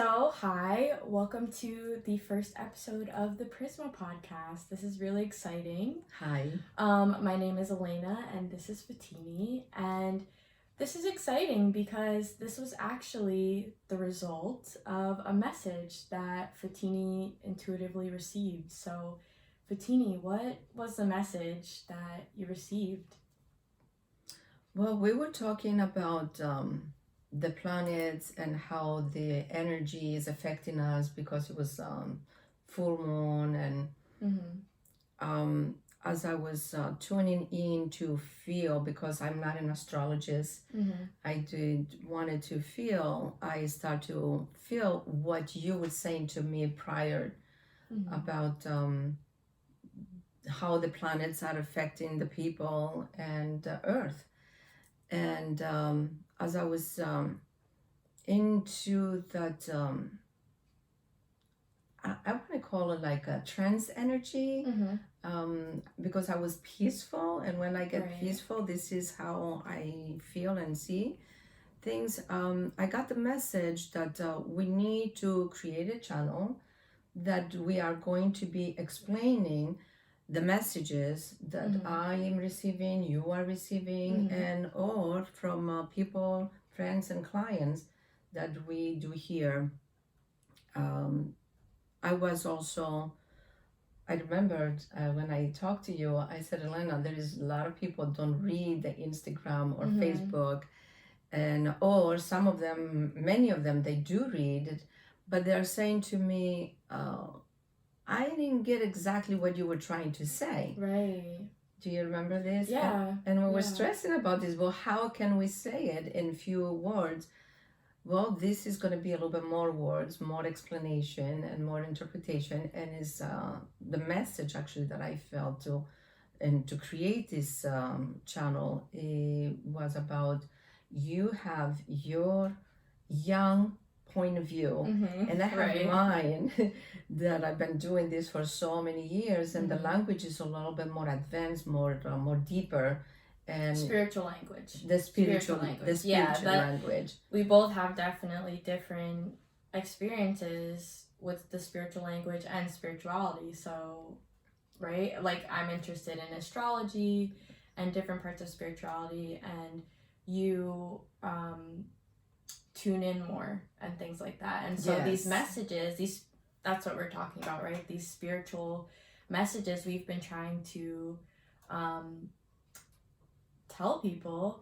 Hi, welcome to the first episode of the Prisma Podcast. This is really exciting. Hi. My name is Elena and this is Fotini, and this is exciting because this was actually the result of a message that Fotini intuitively received. So, Fotini, what was the message that you received? Well, we were talking about the planets and how the energy is affecting us because it was full moon, and Mm-hmm. as I was tuning in to feel, because I'm not an astrologist, Mm-hmm. I wanted to feel. I start to feel what you were saying to me prior Mm-hmm. about how the planets are affecting the people and Earth. And as I was into that, I want to call it like a trance energy, because I was peaceful. And when I get peaceful, this is how I feel and see things. I got the message that we need to create a channel that we are going to be explaining the messages that I am receiving, you are receiving, and or from people, friends, and clients that we do here. I was also, I remembered when I talked to you, I said, Elena, there is a lot of people don't read the Instagram or Facebook, and or some of them, many of them, they do read it, but they're saying to me, I didn't get exactly what you were trying to say. Right. Do you remember this? Yeah. And we were stressing about this. Well, how can we say it in few words? Well, this is going to be a little bit more words, more explanation, and more interpretation. And is the message actually that I felt to, and to create this channel, it was about you have your young point of view, and I have mine that I've been doing this for so many years, and the language is a little bit more advanced, more deeper, and spiritual language. The spiritual language. We both have definitely different experiences with the spiritual language and spirituality. So, right, like I'm interested in astrology and different parts of spirituality, and you tune in more and things like that. And so these messages, that's what we're talking about, right? These spiritual messages we've been trying to tell people,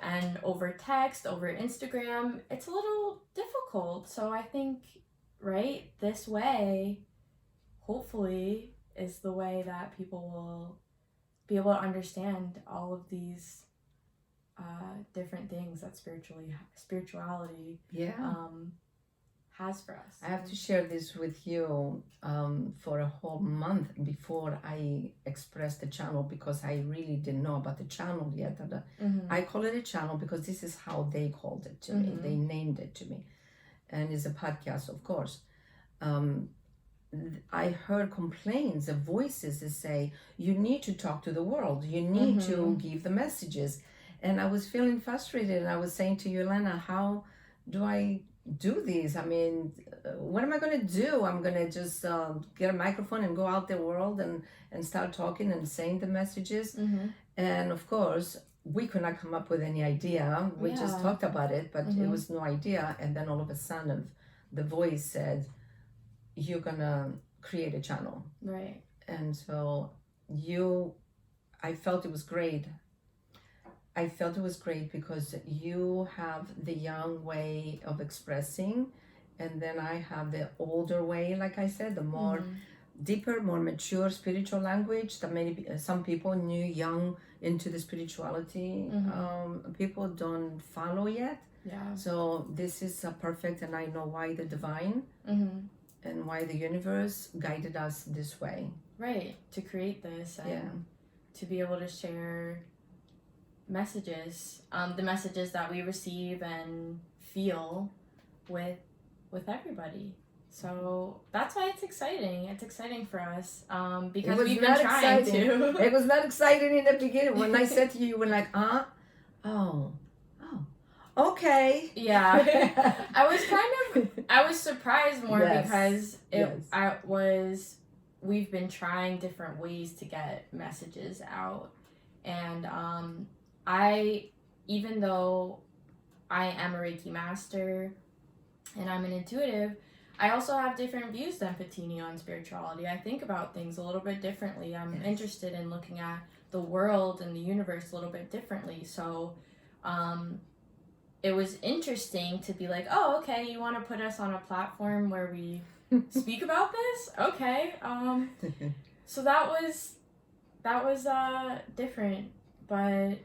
and over text, over Instagram, it's a little difficult. So I think, right, this way hopefully is the way that people will be able to understand all of these different things that spirituality has for us. I have to share this with you for a whole month before I expressed the channel, because I really didn't know about the channel yet. I call it a channel because this is how they called it to me. They named it to me. And it's a podcast, of course. I heard complaints of voices that say, you need to talk to the world. You need to give the messages. And I was feeling frustrated, and I was saying to you, Elena, how do I do this? I mean, what am I going to do? I'm going to just get a microphone and go out the world and start talking and saying the messages. And of course, we could not come up with any idea. We just talked about it, but it was no idea. And then all of a sudden, the voice said, you're going to create a channel. Right. And so I felt it was great. I felt it was great because you have the young way of expressing, and then I have the older way, like I said, the more deeper, more mature spiritual language that some people new, young into the spirituality, people don't follow yet. Yeah. So this is perfect, and I know why the divine and why the universe guided us this way. Right, to create this and to be able to share messages, the messages that we receive and feel with everybody. So that's why it's exciting. It's exciting for us because we've been trying to. It was not exciting in the beginning. When I said to you, you were like, oh, okay. Yeah. I was I was surprised more Yes. because Yes. we've been trying different ways to get messages out. And even though I am a Reiki master and I'm an intuitive, I also have different views than Fotini on spirituality. I think about things a little bit differently. I'm Yes. interested in looking at the world and the universe a little bit differently. So it was interesting to be like, oh, okay, you want to put us on a platform where we speak about this? Okay. So that was different, but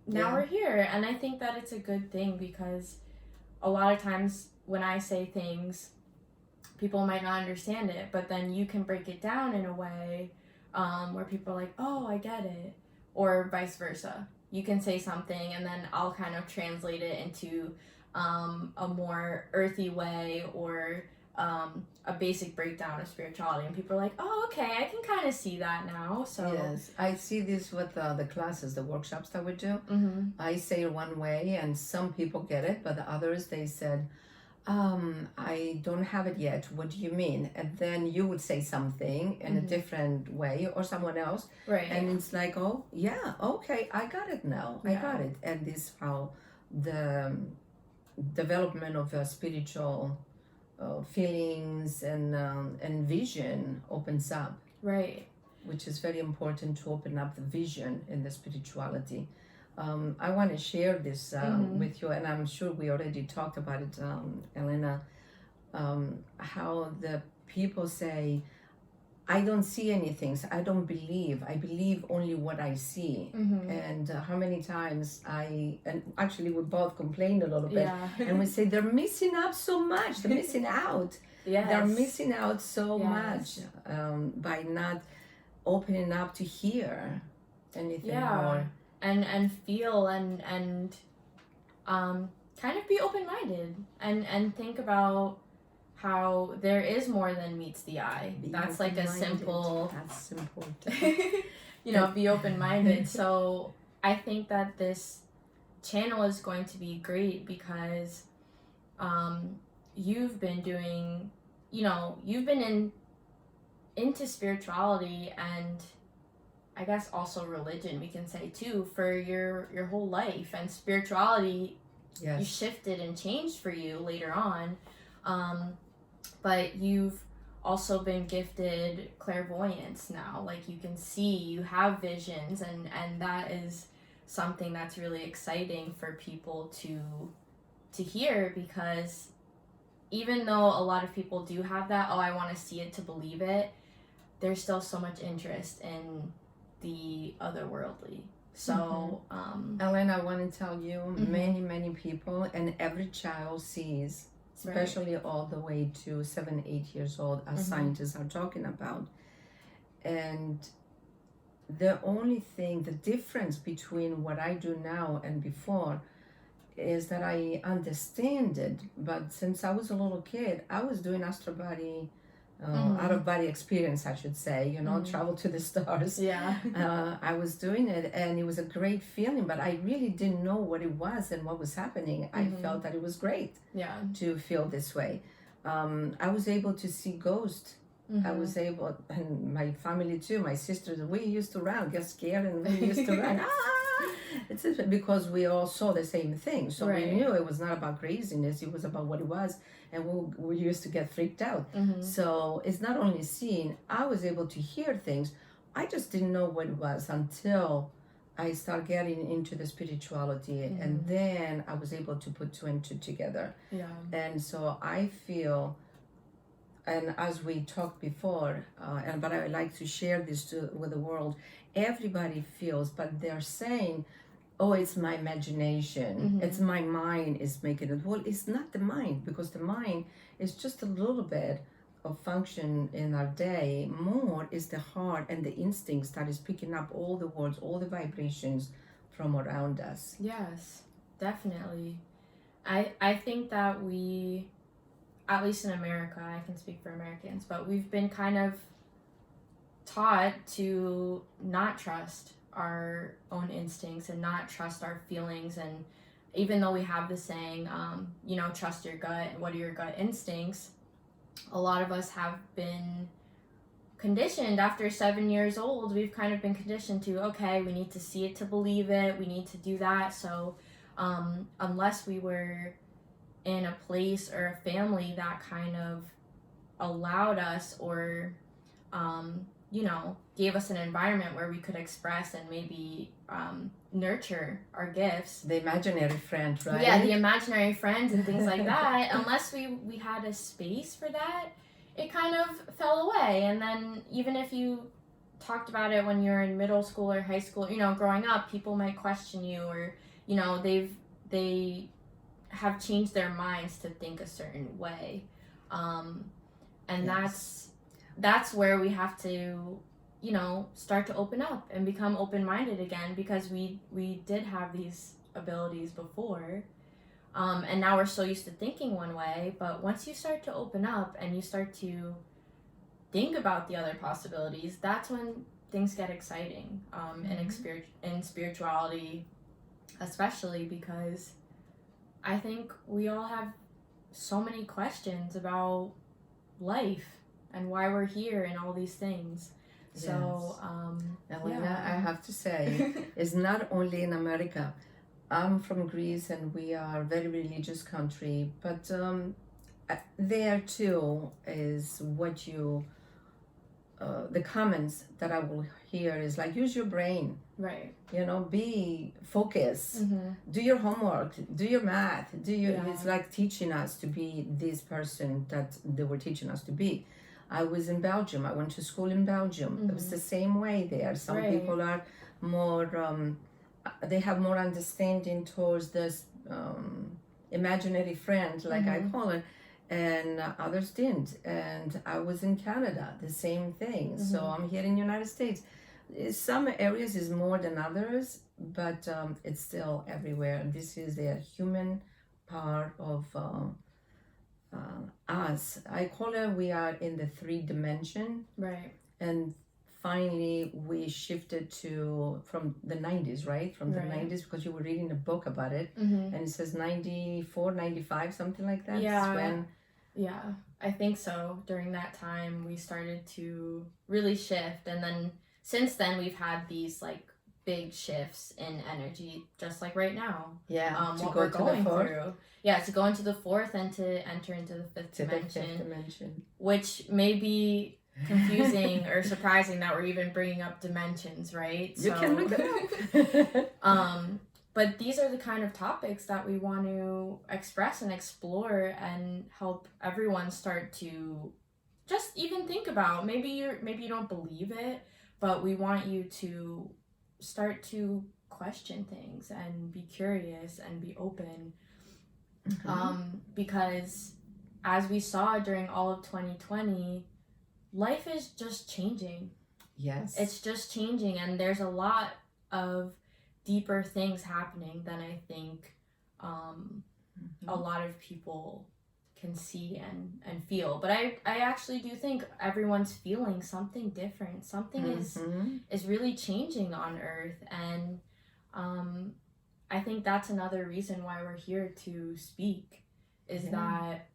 now we're here, and I think that it's a good thing because a lot of times when I say things, people might not understand it, but then you can break it down in a way where people are like, oh, I get it, or vice versa. You can say something and then I'll kind of translate it into a more earthy way, or a basic breakdown of spirituality, and people are like, oh, okay, I can kind of see that now. So yes, I see this with the classes, the workshops that we do. I say it one way and some people get it, but the others, they said, I don't have it yet. What do you mean? And then you would say something in a different way, or someone else. Right. And it's like, oh, yeah, okay, I got it now. I got it. And this is how the development of spiritual feelings and vision opens up. Right. Which is very important, to open up the vision in the spirituality. I want to share this with you, and I'm sure we already talked about it, Elena, how the people say, I don't see anything, so I don't believe. I believe only what I see. And how many times and actually we both complained a little bit, and we say they're missing out so much. They're missing out. Yes. They're missing out so much by not opening up to hear anything more. And feel and kind of be open-minded and think about how there is more than meets the eye. That's like a simple. That's important. Be open-minded. So I think that this channel is going to be great because you've been doing, you've been into spirituality and I guess also religion, we can say too, for your whole life, and spirituality you shifted and changed for you later on. But you've also been gifted clairvoyance now. Like you can see, you have visions, and that is something that's really exciting for people to hear, because even though a lot of people do have that, oh, I want to see it to believe it, there's still so much interest in the otherworldly. So Elena, I want to tell you, many people and every child sees, especially all the way to 7-8 years old, as scientists are talking about. And the only thing, the difference between what I do now and before is that I understand it. But since I was a little kid, I was doing astral body, out of body experience, I should say, travel to the stars. I was doing it, and it was a great feeling, but I really didn't know what it was and what was happening. I felt that it was great to feel this way. I was able to see ghosts. I was able, and my family too, my sisters, we used to run, get scared, and we used to run. It's just because we all saw the same thing. So we knew it was not about craziness, it was about what it was, and we used to get freaked out. So it's not only seeing, I was able to hear things. I just didn't know what it was until I started getting into the spirituality, and then I was able to put 2 and 2 together. And so I feel, and as we talked before, but I would like to share this with the world, everybody feels, but they're saying, oh, it's my imagination, it's my mind is making it. Well, it's not the mind, because the mind is just a little bit of function in our day. More is the heart and the instincts that is picking up all the words, all the vibrations from around us. Yes, definitely. I think that we, at least in America, I can speak for Americans, but we've been kind of taught to not trust our own instincts and not trust our feelings, and even though we have the saying, you know, trust your gut and what are your gut instincts, a lot of us have been conditioned after 7 years old. We've kind of been conditioned to, okay, we need to see it to believe it, we need to do that. So unless we were in a place or a family that kind of allowed us or you know, gave us an environment where we could express and maybe nurture our gifts. The imaginary friend, right? Yeah, the imaginary friends and things like that. Unless we had a space for that, it kind of fell away. And then even if you talked about it when you're in middle school or high school, you know, growing up, people might question you, or, you know, they have changed their minds to think a certain way. And Yes. that's where we have to, you know, start to open up and become open-minded again, because we did have these abilities before, and now we're so used to thinking one way. But once you start to open up and you start to think about the other possibilities, that's when things get exciting, in spirituality especially, because I think we all have so many questions about life and why we're here and all these things. So, Elena, I have to say, it's not only in America. I'm from Greece and we are a very religious country, but there too is what you, the comments that I will hear is like, use your brain. Right. You know, be focused, do your homework, do your math, it's like teaching us to be this person that they were teaching us to be. I was in Belgium. I went to school in Belgium. It was the same way there. Some people are more, they have more understanding towards this imaginary friend, like I call it, and others didn't. And I was in Canada, the same thing. So I'm here in the United States. Some areas is more than others, but it's still everywhere. This is the human part of us. I call it, we are in the 3 dimension. Right. And finally we shifted to, from the 90s, right? From the 90s, because you were reading a book about it, and it says 94, 95, something like that. Yeah, I think so. During that time we started to really shift, and then since then we've had these like big shifts in energy, just like right now. Yeah, what we're going through. Yeah, to go into the 4th and to enter into the 5th dimension. Which may be confusing or surprising that we're even bringing up dimensions, right? You can look it up. But these are the kind of topics that we want to express and explore and help everyone start to just even think about. Maybe you don't believe it, but we want you to start to question things and be curious and be open. Because as we saw during all of 2020, life is just changing. Yes. It's just changing, and there's a lot of deeper things happening than I think a lot of people can see and feel. But I actually do think everyone's feeling something different. Something is really changing on Earth, and I think that's another reason why we're here to speak, is that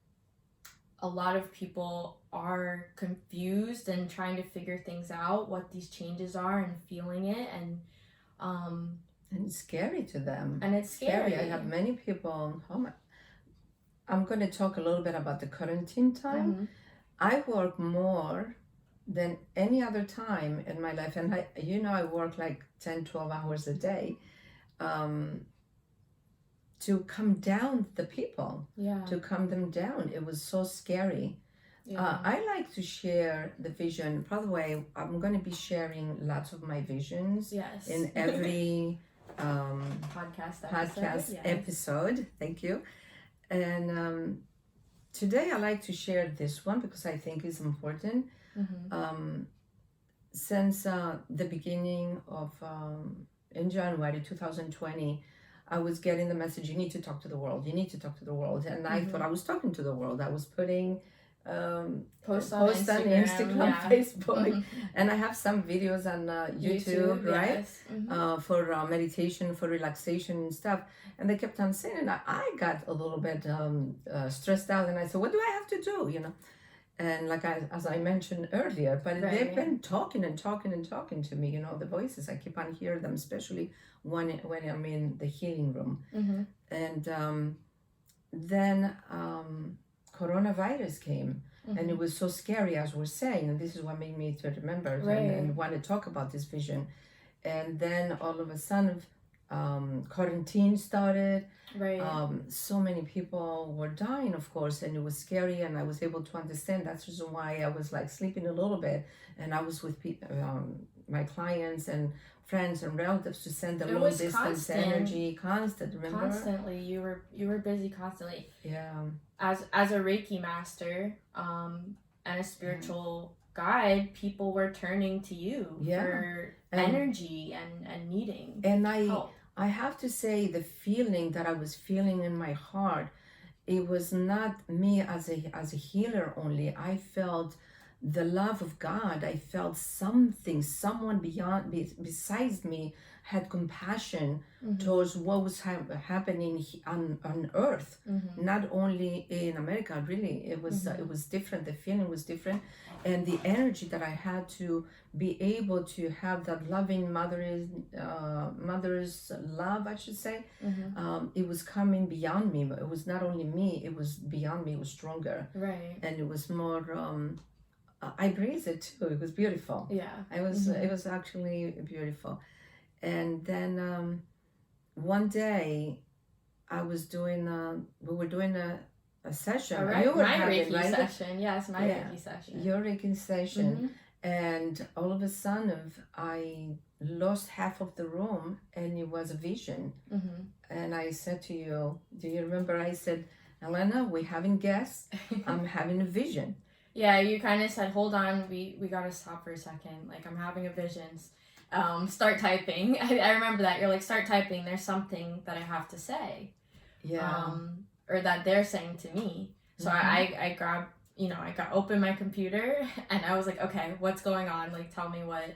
a lot of people are confused and trying to figure things out, what these changes are, and feeling it, and it's scary to them. And it's scary. I have many people. I'm going to talk a little bit about the quarantine time. I work more than any other time in my life, and I work like 10, 12 hours a day. To calm down the people, to calm them down. It was so scary. I like to share the vision. By the way, I'm going to be sharing lots of my visions in every podcast episode. Thank you. And today I like to share this one because I think it's important. Since the beginning of in January 2020, I was getting the message, you need to talk to the world, you need to talk to the world. And I thought I was talking to the world. I was putting post on Instagram, yeah. Facebook, and I have some videos on YouTube, right? Yes. For meditation, for relaxation and stuff. And they kept on saying, and I got a little bit stressed out, and I said, what do I have to do, And like as I mentioned earlier, but they've been talking and talking and talking to me, the voices. I keep on hearing them, especially when I'm in the healing room. And then coronavirus came, and it was so scary, as we're saying, and this is what made me to remember and want to talk about this vision. And then all of a sudden, quarantine started. So many people were dying, of course, and it was scary, and I was able to understand. That's the reason why I was like sleeping a little bit, and I was with my clients and friends and relatives to send them long distance energy, remember? Constantly. You were busy constantly. Yeah. As a Reiki master, and a spiritual guide, people were turning to you for energy and needing help. I have to say, the feeling that I was feeling in my heart, it was not me as a healer only. I felt the love of God. I felt someone besides me had compassion towards what was happening on earth, not only in America. Really, it was different. The feeling was different, and the energy that I had to be able to have that loving mother's love, I should say, it was coming beyond me. But it was not only me; it was beyond me. It was stronger, and it was more. I breathed it too. It was beautiful. Yeah, it was actually beautiful. And then one day, I was doing. We were doing a session. My Reiki session. Yes, my Reiki session. Your Reiki session, and all of a sudden, I lost half of the room, and it was a vision. And I said to you, do you remember? I said, Elena, we're having guests. I'm having a vision. Yeah, you kind of said, hold on, we gotta stop for a second. Like, I'm having a vision. Start typing. I remember that. You're like, start typing. There's something that I have to say. Yeah. Or that they're saying to me. So I grabbed, I got open my computer, and I was like, okay, what's going on? Like, tell me what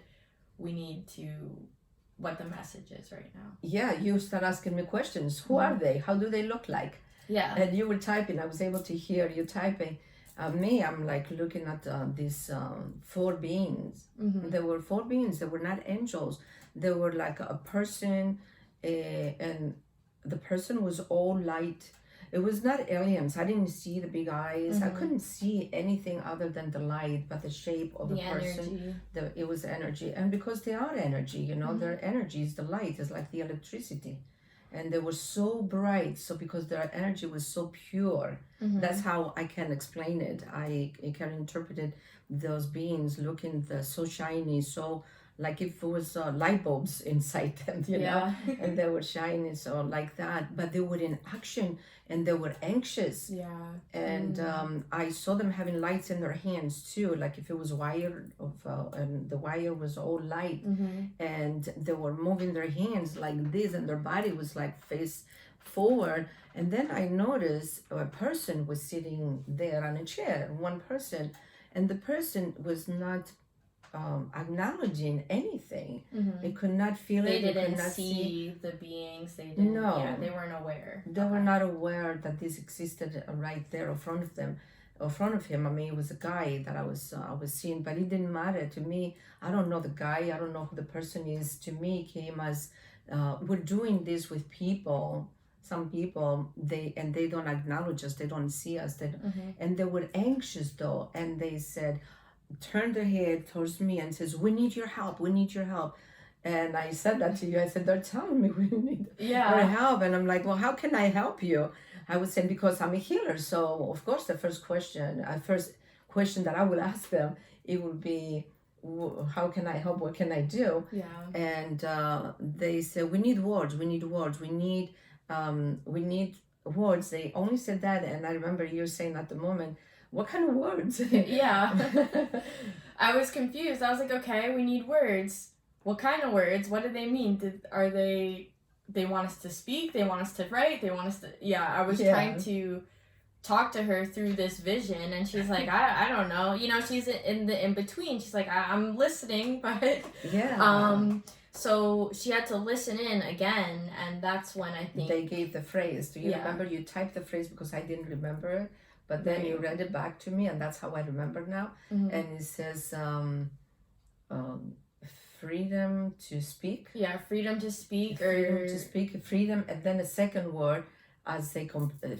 the message is right now. Yeah, you start asking me questions. Who are they? How do they look like? Yeah. And you were typing. I was able to hear you typing. I'm like looking at these 4 beings. There were 4 beings. They were not angels. They were like a person, and the person was all light. It was not aliens. I didn't see the big eyes. I couldn't see anything other than the light, but the shape of the person. It was energy. And because they are energy, their energy is the light. It's like the electricity. And they were so bright. So because their energy was so pure, that's how I can explain it. I can interpret those beings looking so shiny, so like if it was light bulbs inside them, know, and they were shining, so like that. But they were in action, and they were anxious. Yeah. And I saw them having lights in their hands too, like if it was wire and the wire was all light, and they were moving their hands like this, and their body was like face forward. And then I noticed a person was sitting there on a chair, one person, and the person was not acknowledging anything. They could not feel it. They didn't see the beings. They didn't. No. Yeah, they weren't aware. They were not aware that this existed right there in front of them, in front of him. I mean, it was a guy that I was seeing, but it didn't matter to me. I don't know the guy. I don't know who the person is. To me, it came as we're doing this with people. Some people they don't acknowledge us. They don't see us. And they were anxious though, and they said, turned their head towards me and says, we need your help, and I said that to you. I said, they're telling me we need your help, and I'm like, well, how can I help you? I would say, because I'm a healer, so of course the first question that I would ask them, it would be, how can I help, what can I do? And they said, we need words, we need words. They only said that, and I remember you saying at the moment, what kind of words? I was confused. I was like, okay, we need words. What kind of words? What do they mean? They want us to speak? They want us to write? They want us to... Yeah, I was trying to talk to her through this vision, and she's like, I don't know, you know, she's in the in between. She's like, I'm listening, but so she had to listen in again, and that's when I think they gave the phrase. Do you remember? You typed the phrase because I didn't remember it, but then you read it back to me, and that's how I remember now. And it says freedom to speak. Yeah, freedom to speak. Freedom, and then the second word, as they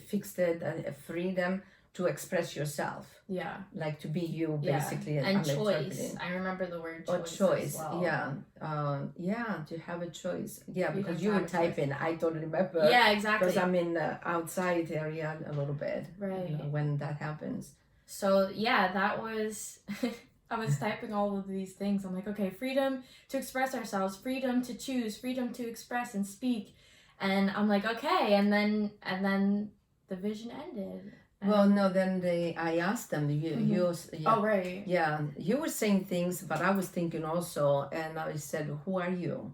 fixed it, freedom to express yourself. Yeah. Like to be you, basically. And choice. I remember the word choice. As well. Yeah. To have a choice. Yeah, because you were typing. I don't remember. Yeah, exactly. Because I'm in the outside area a little bit. Right. You know, when that happens. So, yeah, that was... I was typing all of these things. I'm like, okay, freedom to express ourselves, freedom to choose, freedom to express and speak. And I'm like, okay, and then the vision ended. Well, no, then I asked them, oh, right. Yeah, you were saying things, but I was thinking also, and I said, who are you?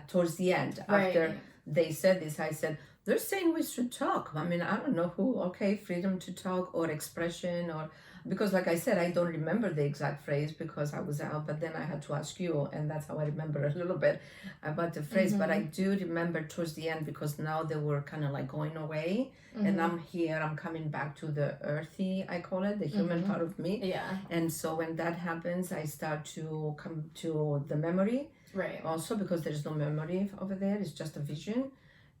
Towards the end, after they said this, I said, they're saying we should talk. I mean, I don't know who, okay, freedom to talk or expression or... Because like I said, I don't remember the exact phrase because I was out, but then I had to ask you, and that's how I remember a little bit about the phrase. But I do remember towards the end because now they were kind of like going away, and I'm here, I'm coming back to the earthy, I call it, the human part of me. Yeah. And so when that happens, I start to come to the memory. Right. Also because there's no memory over there, it's just a vision.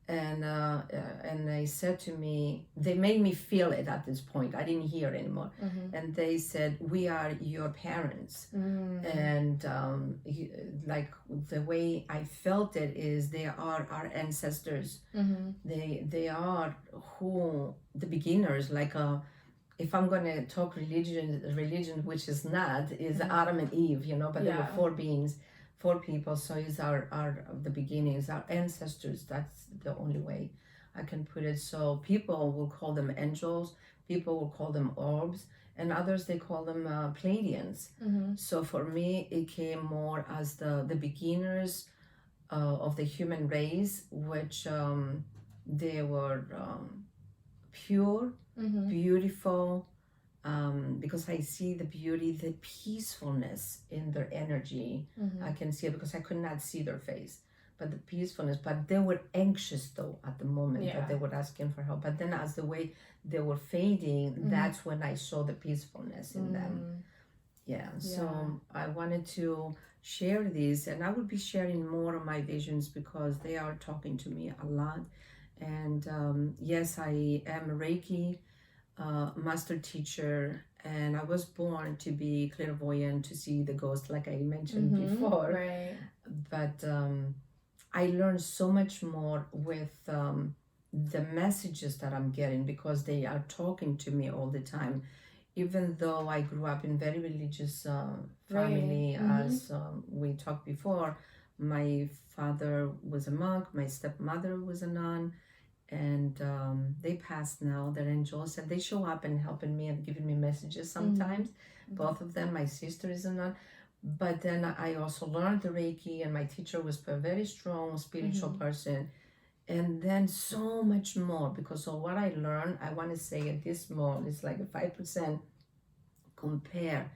And they said to me, they made me feel it at this point. I didn't hear anymore. And they said, we are your parents. And like the way I felt it is they are our ancestors. They are who the beginners, like if I'm going to talk religion, which is not, is Adam and Eve, you know, but there were 4 beings. 4 people, so it's our the beginnings, our ancestors. That's the only way I can put it. So people will call them angels, people will call them orbs, and others they call them Pleiadians. So for me, it came more as the beginners of the human race, which they were pure, beautiful. Because I see the beauty, the peacefulness in their energy. I can see it because I could not see their face, but the peacefulness. But they were anxious though at the moment that they were asking for help. But then as the way they were fading, that's when I saw the peacefulness in them. So I wanted to share these, and I will be sharing more of my visions because they are talking to me a lot. And yes, I am Reiki master teacher, and I was born to be clairvoyant, to see the ghost like I mentioned before. Right. But I learned so much more with the messages that I'm getting because they are talking to me all the time. Even though I grew up in very religious family, as we talked before, my father was a monk, my stepmother was a nun, and they passed now, they're angels, and they show up and helping me and giving me messages sometimes. Both of them, my sister is a nun. But then I also learned the Reiki, and my teacher was a very strong spiritual person. And then so much more, because of what I learned, I want to say at this moment, it's like a 5% compared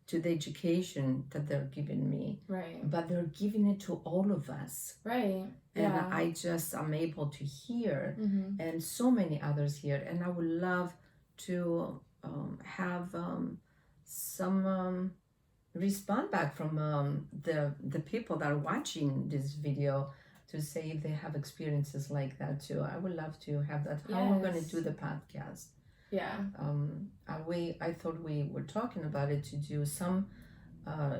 to the education that they're giving me. Right. But they're giving it to all of us. Right. And I just am able to hear, and so many others hear. And I would love to have some respond back from the people that are watching this video to say if they have experiences like that too. I would love to have that. How we're going to do the podcast. Yeah. I thought we were talking about it to do some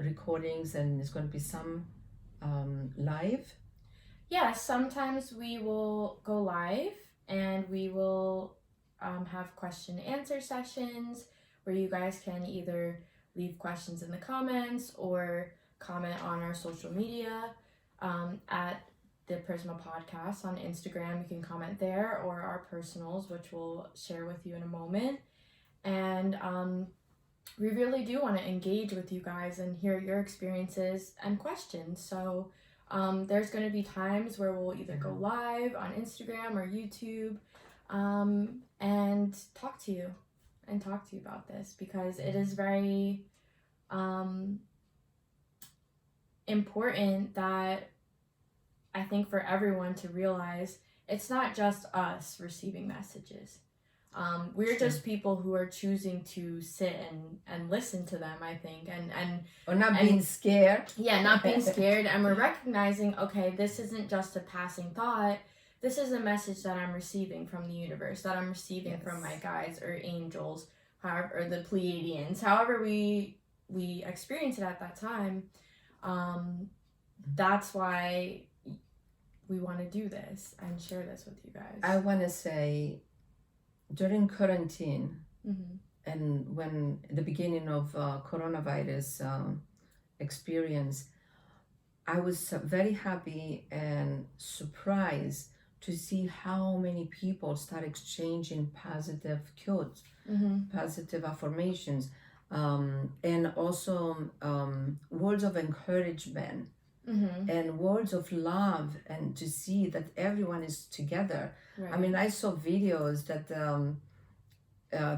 recordings, and it's going to be some live. Yeah, sometimes we will go live, and we will have question and answer sessions where you guys can either leave questions in the comments or comment on our social media at the Prisma Podcast on Instagram. You can comment there, or our personals, which we'll share with you in a moment. And we really do want to engage with you guys and hear your experiences and questions. So there's going to be times where we'll either go live on Instagram or YouTube. and talk to you about this, because it is very important that I think for everyone to realize it's not just us receiving messages. We're just people who are choosing to sit and listen to them, I think, or not being scared. Yeah, not being scared, and we're recognizing, okay, this isn't just a passing thought. This is a message that I'm receiving from the universe, that I'm receiving from my guides or angels, however, or the Pleiadians, however we experience it at that time. That's why we want to do this and share this with you guys. I want to say, during quarantine, and when the beginning of coronavirus experience, I was very happy and surprised to see how many people start exchanging positive quotes, positive affirmations, and also words of encouragement, and words of love, and to see that everyone is together. Right. I mean, I saw videos that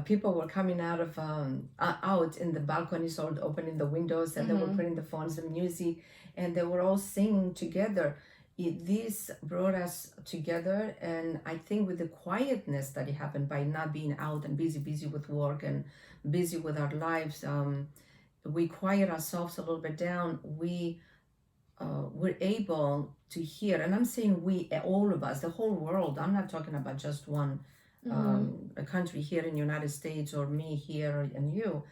people were coming out in the balconies, or opening the windows, and they were putting the phones, the music, and they were all singing together. This brought us together, and I think with the quietness that it happened by not being out and busy with work and busy with our lives, we quiet ourselves a little bit down. We're able to hear, and I'm saying we, all of us, the whole world. I'm not talking about just one a country here in the United States, or me here and you.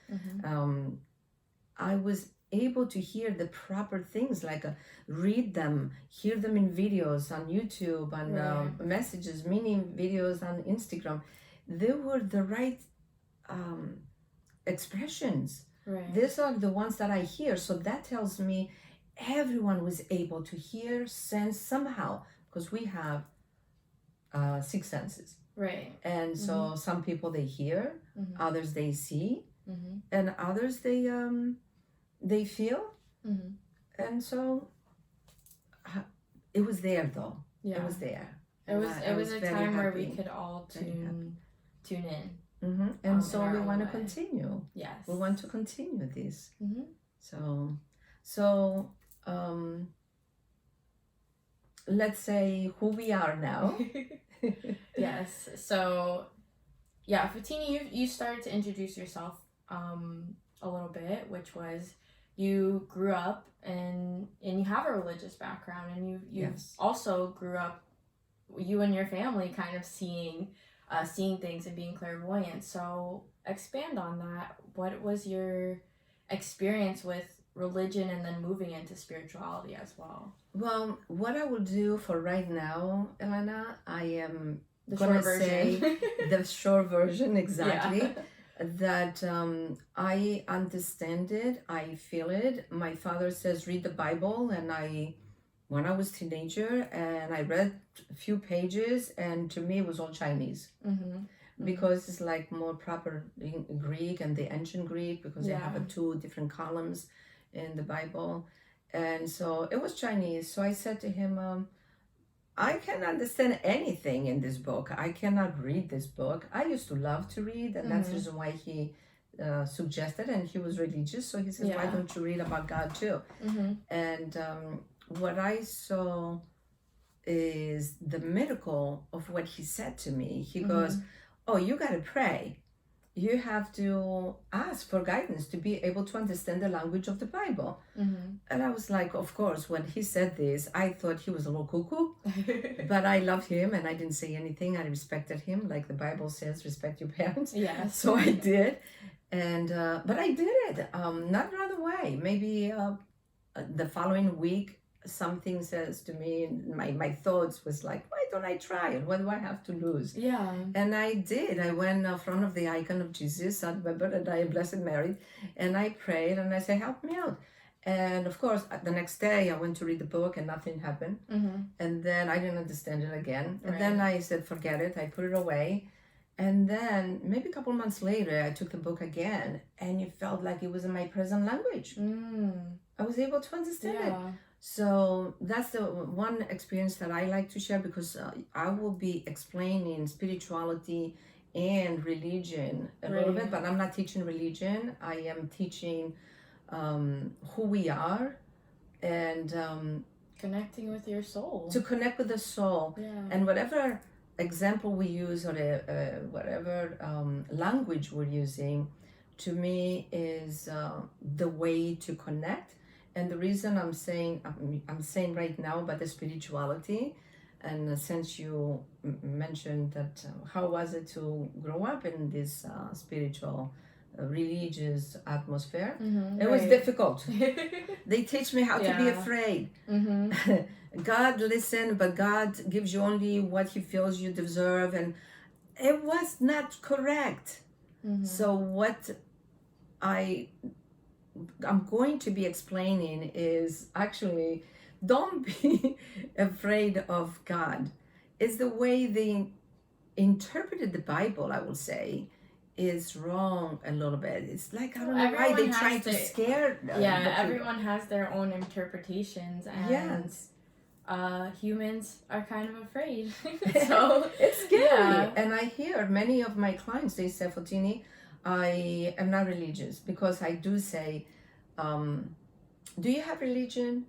I was able to hear the proper things, like read them, hear them in videos on YouTube, and messages, mini videos on Instagram. They were the right expressions. Right. These are the ones that I hear. So that tells me everyone was able to hear, sense somehow, because we have 6 senses. Right. And so some people, they hear, others they see, and others they feel. And so it was there, though. Yeah. It was there. It was a time where we could all tune in. And so we want to continue. Yes. We want to continue this. So let's say who we are now. Yes. So yeah, Fotini, you started to introduce yourself a little bit, which was you grew up and you have a religious background, and you yes. also grew up, you and your family kind of seeing things and being clairvoyant. So expand on that. What was your experience with religion and then moving into spirituality as well? Well, what I will do for right now, Elena, I am going to say the short version, exactly. Yeah. That I understand it, I feel it. My father says read the Bible, and when I was teenager, and I read a few pages, and to me it was all Chinese. Because it's like more proper in Greek, and the ancient Greek, because they have 2 different columns in the Bible. And so it was Chinese. So I said to him, I can't understand anything in this book. I cannot read this book. I used to love to read, and that's the reason why he suggested, and he was religious. So he says, why don't you read about God too? And what I saw is the miracle of what he said to me. He goes, oh, you got to pray. You have to ask for guidance to be able to understand the language of the Bible. And I was like, of course, when he said this, I thought he was a little cuckoo. But I love him, and I didn't say anything. I respected him, like the Bible says, respect your parents. Yes. So I did. And but I did it, not right away. Maybe the following week, something says to me, my thoughts was like, why don't I try it? What do I have to lose? Yeah. And I did. I went in front of the icon of Jesus, Saint Birthday, Blessed Mary, and I prayed, and I said, help me out. And of course, the next day I went to read the book, and nothing happened. And then I didn't understand it again. And then I said, forget it. I put it away. And then maybe a couple months later, I took the book again, and it felt like it was in my present language. I was able to understand it. So that's the one experience that I like to share, because I will be explaining spirituality and religion a little bit, but I'm not teaching religion. I am teaching who we are, and connecting with your soul. To connect with the soul. And whatever example we use, or whatever language we're using, to me is the way to connect. And the reason I'm saying right now about the spirituality, and since you mentioned that, how was it to grow up in this spiritual, religious atmosphere? It was difficult. They teach me how to be afraid. God listen, but God gives you only what He feels you deserve, and it was not correct. So what I'm going to be explaining is actually, don't be afraid of God. It's the way they interpreted the Bible, I will say, is wrong a little bit. It's like, I don't know why they try to scare everyone has their own interpretations, and humans are kind of afraid. So it's scary. And I hear many of my clients, they say, Fotini, I am not religious, because I do say, do you have religion?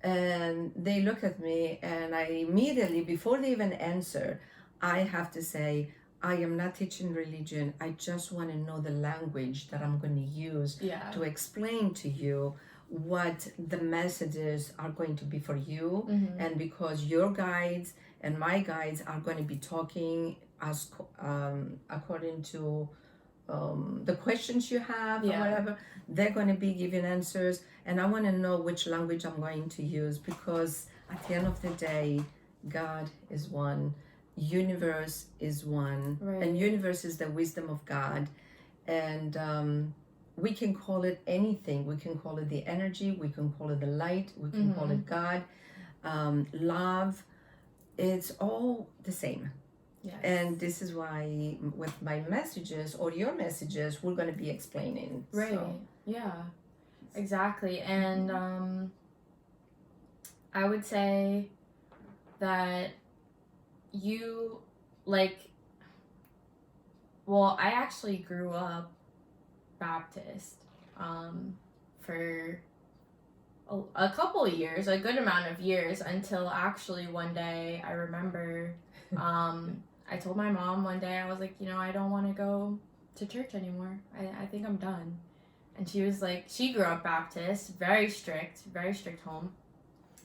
And they look at me, and I immediately, before they even answer, I have to say, I am not teaching religion. I just want to know the language that I'm going to use to explain to you what the messages are going to be for you. And because your guides and my guides are going to be talking as according to the questions you have, or whatever, they're going to be giving answers. And I want to know which language I'm going to use, because at the end of the day, God is one, universe is one, and universe is the wisdom of God. And we can call it anything. We can call it the energy, we can call it the light, we can call it God, love. It's all the same. And this is why with my messages, or your messages, we're going to be explaining. Exactly. And I would say that you, like, well, I actually grew up Baptist for a couple of years, a good amount of years, until actually one day I remember I told my mom one day, I was like, I don't want to go to church anymore. I think I'm done. And she was like, she grew up Baptist, very strict home.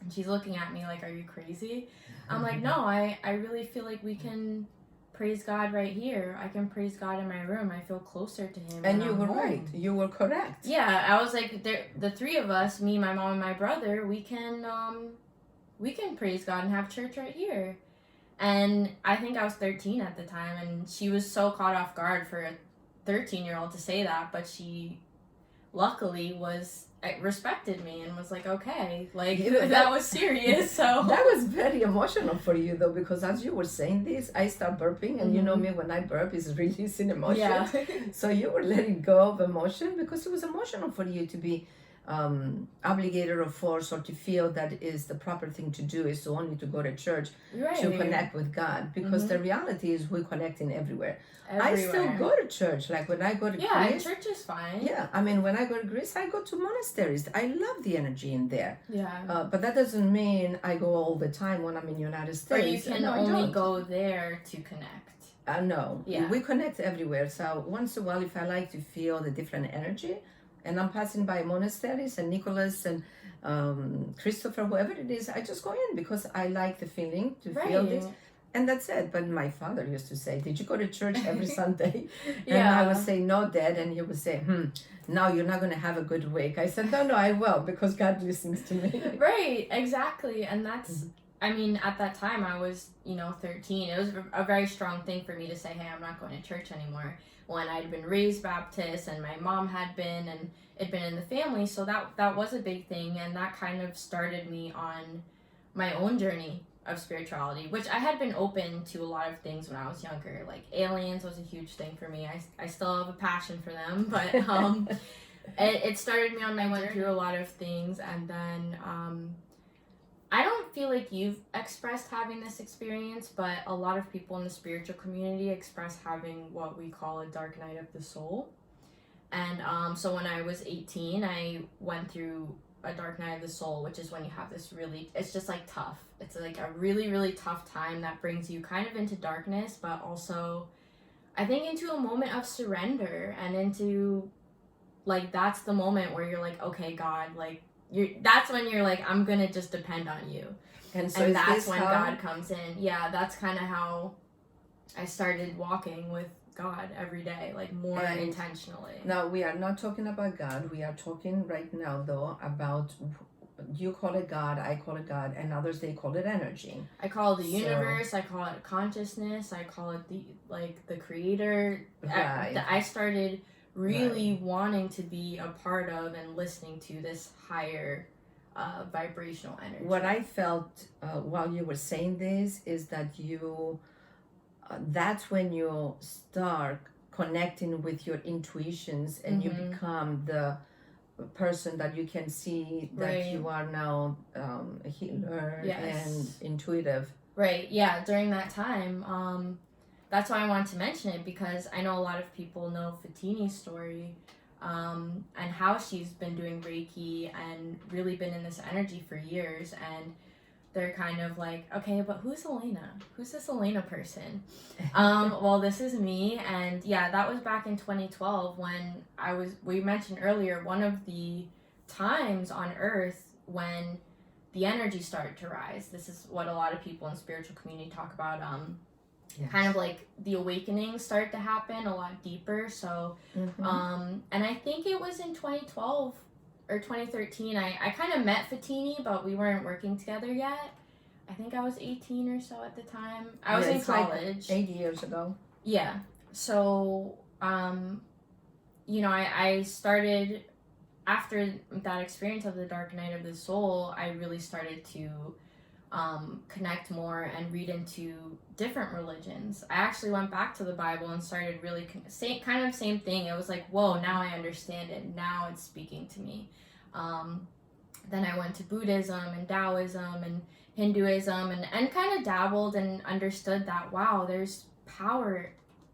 And she's looking at me like, are you crazy? I'm like, no, I really feel like we can praise God right here. I can praise God in my room. I feel closer to Him. And you were right. You were correct. Yeah, I was like, the three of us, me, my mom, and my brother, we can praise God and have church right here. And I think I was 13 at the time, and she was so caught off guard for a 13-year-old to say that, but she luckily respected me and was like, okay, like, that was serious. So that was very emotional for you, though, because as you were saying this, I start burping, and you know me, when I burp, it's releasing emotion. So you were letting go of emotion, because it was emotional for you to be obligated or forced, or to feel that is the proper thing to do is to only to go to church to connect with God, because the reality is we're connecting everywhere. I still go to church, like when I go to Greece. Church is fine. I mean, when I go to Greece, I go to monasteries. I love the energy in there. But that doesn't mean I go all the time when I'm in the United States. Or you can only go there to connect. No, we connect everywhere. So once in a while, if I like to feel the different energy, and I'm passing by monasteries, and Nicholas and Christopher, whoever it is, I just go in because I like the feeling to feel this. And that's it. But my father used to say, did you go to church every Sunday? And I would say, no, Dad. And he would say, now you're not going to have a good week. I said, no, I will, because God listens to me. Right, exactly. And that's, I mean, at that time I was, 13. It was a very strong thing for me to say, hey, I'm not going to church anymore. When I'd been raised Baptist, and my mom had been, and it'd been in the family. So that was a big thing. And that kind of started me on my own journey of spirituality, which I had been open to a lot of things when I was younger. Like aliens was a huge thing for me. I still have a passion for them, but it started me on my journey. I went through a lot of things, and then I don't feel like you've expressed having this experience, but a lot of people in the spiritual community express having what we call a dark night of the soul. And so when I was 18, I went through a dark night of the soul, which is when you have this really, it's just like tough. It's like a really, really tough time that brings you kind of into darkness, but also I think into a moment of surrender, and into like, that's the moment where you're like, okay, God, like that's when you're like, I'm gonna just depend on you. And so that's when God comes in. Yeah, that's kind of how I started walking with God every day, like more intentionally. Now, we are not talking about God. We are talking right now, though, about, you call it God, I call it God, and others, they call it energy. I call it the universe, I call it consciousness, I call it the creator. Right. I started really wanting to be a part of and listening to this higher vibrational energy. What I felt while you were saying this is that you... that's when you start connecting with your intuitions, and you become the person that you can see that you are now a healer and intuitive. Right, yeah, during that time, that's why I wanted to mention it, because I know a lot of people know Fotini's story, and how she's been doing Reiki and really been in this energy for years, and they're kind of like, okay, but who's Elena? Who's this Elena person? Well, this is me. And yeah, that was back in 2012 when we mentioned earlier, one of the times on Earth when the energy started to rise. This is what a lot of people in spiritual community talk about. Kind of like the awakening started to happen a lot deeper. So, and I think it was in 2012 or 2013, I kind of met Fotini, but we weren't working together yet. I think I was 18 or so at the time. I was in college. Like 8 years ago. Yeah. So, you know, I started, after that experience of the dark night of the soul, I really started to connect more and read into different religions. I actually went back to the Bible and started really same thing. It was like, whoa, now I understand it. Now it's speaking to me. Then I went to Buddhism and Taoism and Hinduism and kind of dabbled and understood that, wow, there's power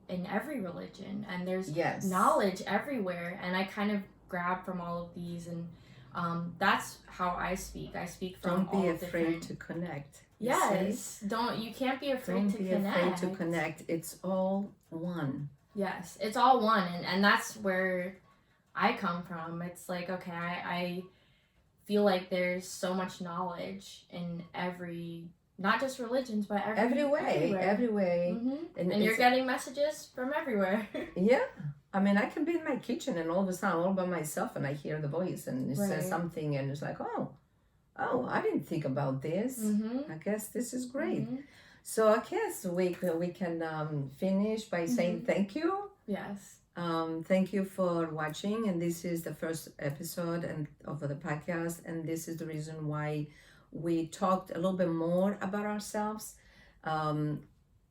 in every religion, and there's knowledge everywhere. And I kind of grabbed from all of these, and that's how I speak. I speak from Don't be afraid to connect. Yes. You can't be afraid to connect. Don't be afraid to connect. It's all one. Yes, it's all one. And that's where I come from. It's like, okay, I feel like there's so much knowledge in not just religions, but every way. And you're getting messages from everywhere. Yeah. I mean, I can be in my kitchen and all of a sudden, all by myself, and I hear the voice and it says something, and it's like, oh, I didn't think about this. I guess this is great. So I guess we can finish by saying thank you. Yes. Thank you for watching, and this is the first episode of the podcast, and this is the reason why we talked a little bit more about ourselves.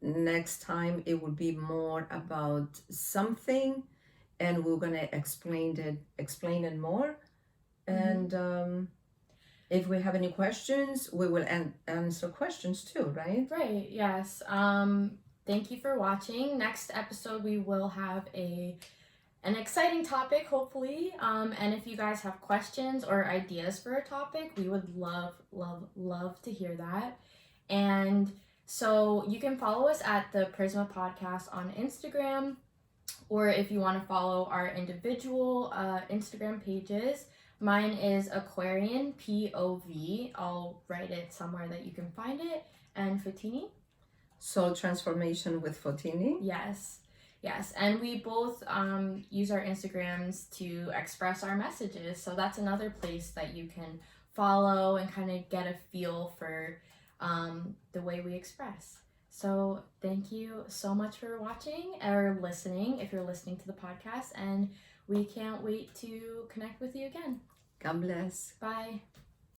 Next time it will be more about something, and we're gonna explain it more. And if we have any questions, we will answer questions too, right? Right. Yes. Thank you for watching. Next episode we will have an exciting topic, hopefully. And if you guys have questions or ideas for a topic, we would love to hear that. And so you can follow us at the Prisma Podcast on Instagram, or if you want to follow our individual Instagram pages. Mine is Aquarian POV. I'll write it somewhere that you can find it. And Fotini? Soul Transformation with Fotini. Yes. And we both use our Instagrams to express our messages. So that's another place that you can follow and kind of get a feel for the way we express. So thank you so much for watching or listening, if you're listening to the podcast, and we can't wait to connect with you again. God bless. Bye.